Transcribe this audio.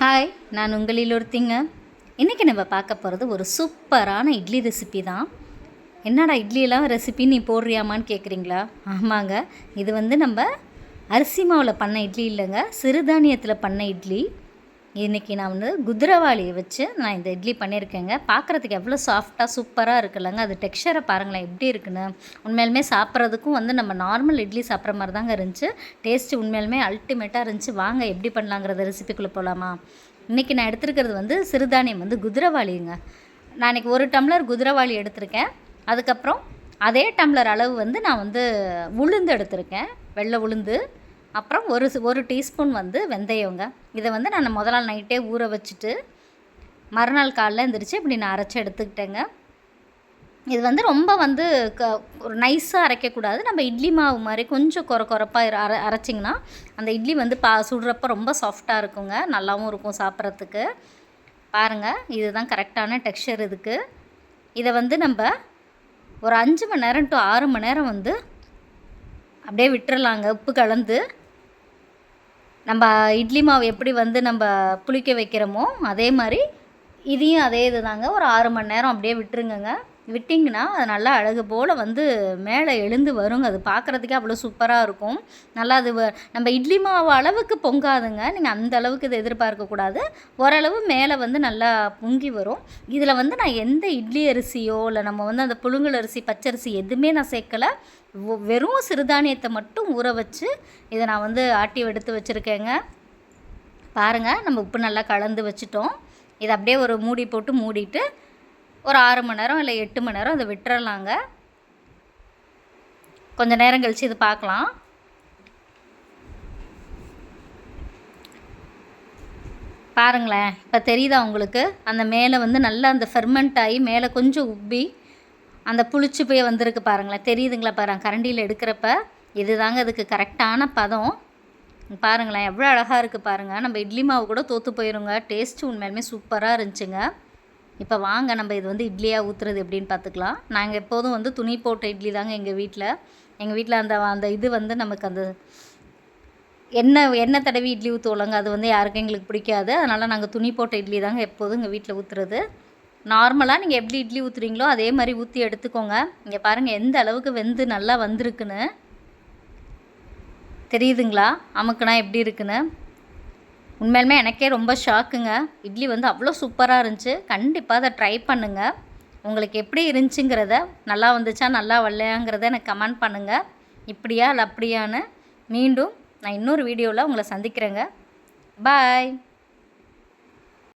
Hi, நான் உங்களில் ஒருத்திங்க. இன்றைக்கி நம்ம பார்க்க போகிறது ஒரு சூப்பரான இட்லி ரெசிபி தான். என்னடா இட்லியெல்லாம் ரெசிபி நீ போடுறியாமான்னு கேட்குறீங்களா? ஆமாங்க, இது நம்ம அரிசி மாவில் பண்ண இட்லி இல்லைங்க, சிறுதானியத்தில் பண்ண இட்லி. இன்றைக்கி நான் குதிரவாளியை வச்சு நான் இந்த இட்லி பண்ணியிருக்கேங்க. பார்க்குறதுக்கு எவ்வளோ சாஃப்டாக சூப்பராக இருக்குல்லங்க. அது டெக்ஸ்சரை பாருங்களேன் எப்படி இருக்குன்னு. உண்மையிலுமே சாப்பிட்றதுக்கும் நம்ம நார்மல் இட்லி சாப்பிட்ற மாதிரி தாங்க இருந்துச்சு. டேஸ்ட்டு உண்மையிலுமே அல்டிமேட்டாக இருந்துச்சு. வாங்க எப்படி பண்ணலாங்கிறத ரெசிபிக்குள்ளே போகலாமா? இன்றைக்கி நான் எடுத்துருக்கிறது சிறுதானியம் குதிரவாளிங்க. நான் இன்றைக்கி 1 டம்ளர் குதிரவாளி எடுத்திருக்கேன். அதுக்கப்புறம் அதே டம்ளர் அளவு நான் உளுந்து எடுத்திருக்கேன், வெள்ளை உளுந்து. அப்புறம் ஒரு டீஸ்பூன் வெந்தயங்க. இதை நான் முதல் நாள் நைட்டே ஊற வச்சுட்டு மறுநாள் காலைல எழுந்திரிச்சு இப்படி நான் அரைச்சி எடுத்துக்கிட்டேங்க. இது ரொம்ப ஒரு நைஸாக அரைக்கக்கூடாது. நம்ம இட்லி மாவு மாதிரி கொஞ்சம் கொரப்பாக அரைச்சிங்கன்னா அந்த இட்லி சுடுறப்ப ரொம்ப சாஃப்டாக இருக்குங்க, நல்லாவும் இருக்கும் சாப்பிட்றதுக்கு. பாருங்கள், இதுதான் கரெக்டான டெக்ஸ்சர் இதுக்கு. இதை நம்ம ஒரு 5 மணி நேரம் டு 6 மணி நேரம் அப்படியே விட்டுறலாங்க. உப்பு கலந்து நம்ம இட்லி மாவு எப்படி நம்ம புளிக்க வைக்கிறோமோ அதே மாதிரி இதையும் அதே இது தாங்க. ஒரு 6 மணி நேரம் அப்படியே விட்டுருங்கங்க. விட்டிங்கன்னா அது நல்லா அழகு போல் மேலே எழுந்து வருங்க. அது பார்க்குறதுக்கே அவ்வளோ சூப்பராக இருக்கும். நல்லா அது நம்ம இட்லி மாவு அளவுக்கு பொங்காதுங்க. நீங்கள் அந்த அளவுக்கு இதை எதிர்பார்க்கக்கூடாது. ஓரளவு மேலே நல்லா பொங்கி வரும். இதில் நான் எந்த இட்லி அரிசியோ இல்லை நம்ம அந்த புழுங்கல் அரிசி, பச்சரிசி எதுவுமே நான் சேர்க்கலை. வெறும் சிறுதானியத்தை மட்டும் ஊற வச்சு இதை நான் ஆட்டி எடுத்து வச்சுருக்கேங்க. பாருங்கள், நம்ம உப்பு நல்லா கலந்து வச்சுட்டோம். இதை அப்படியே ஒரு மூடி போட்டு மூடிட்டு ஒரு 6 மணி நேரம் இல்லை 8 மணி நேரம் அதை விட்டுறலாங்க. கொஞ்சம் நேரம் கழித்து இது பார்க்கலாம். பாருங்களேன், இப்போ தெரியுதா உங்களுக்கு? அந்த மேலே நல்லா அந்த ஃபெர்மெண்ட் ஆகி மேலே கொஞ்சம் உப்பி அந்த புளிச்சு போய் வந்திருக்கு பாருங்களேன். தெரியுதுங்களா? பாருங்கள், கரண்டியில் எடுக்கிறப்ப இது தாங்க அதுக்கு கரெக்டான பதம். பாருங்களேன், எவ்வளோ அழகாக இருக்குது பாருங்கள். நம்ம இட்லி மாவு கூட தோற்று போயிருங்க. டேஸ்ட்டு உண்மையிலுமே சூப்பராக இருந்துச்சுங்க. இப்போ வாங்க நம்ம இது இட்லியாக ஊற்றுறது எப்படின்னு பார்த்துக்கலாம். நாங்கள் எப்போதும் துணி போட்ட இட்லி தாங்க எங்கள் வீட்டில் அந்த இது நமக்கு அந்த எண்ணெய் தடவி இட்லி ஊற்றுவோலங்க, அது யாருக்கும் எங்களுக்கு பிடிக்காது. அதனால் நாங்கள் துணி போட்ட இட்லி தாங்க எப்போதும் எங்கள் வீட்டில் ஊற்றுறது. நார்மலாக நீங்கள் எப்படி இட்லி ஊற்றுறீங்களோ அதே மாதிரி ஊற்றி எடுத்துக்கோங்க. இங்கே பாருங்கள் எந்த அளவுக்கு நல்லா வந்திருக்குன்னு. தெரியுதுங்களா அமுக்குனா எப்படி இருக்குன்னு? உண்மையிலுமே எனக்கே ரொம்ப ஷாக்குங்க. இட்லி அவ்வளோ சூப்பராக இருந்துச்சு. கண்டிப்பாக அதை ட்ரை பண்ணுங்கள். உங்களுக்கு எப்படி இருந்துச்சுங்கிறத, நல்லா வந்துச்சா நல்லா வரலையாங்கிறத எனக்கு கமெண்ட் பண்ணுங்கள். இப்படியா இல்லை அப்படியான்னு. மீண்டும் நான் இன்னொரு வீடியோவில் உங்களை சந்திக்கிறேங்க. பாய்.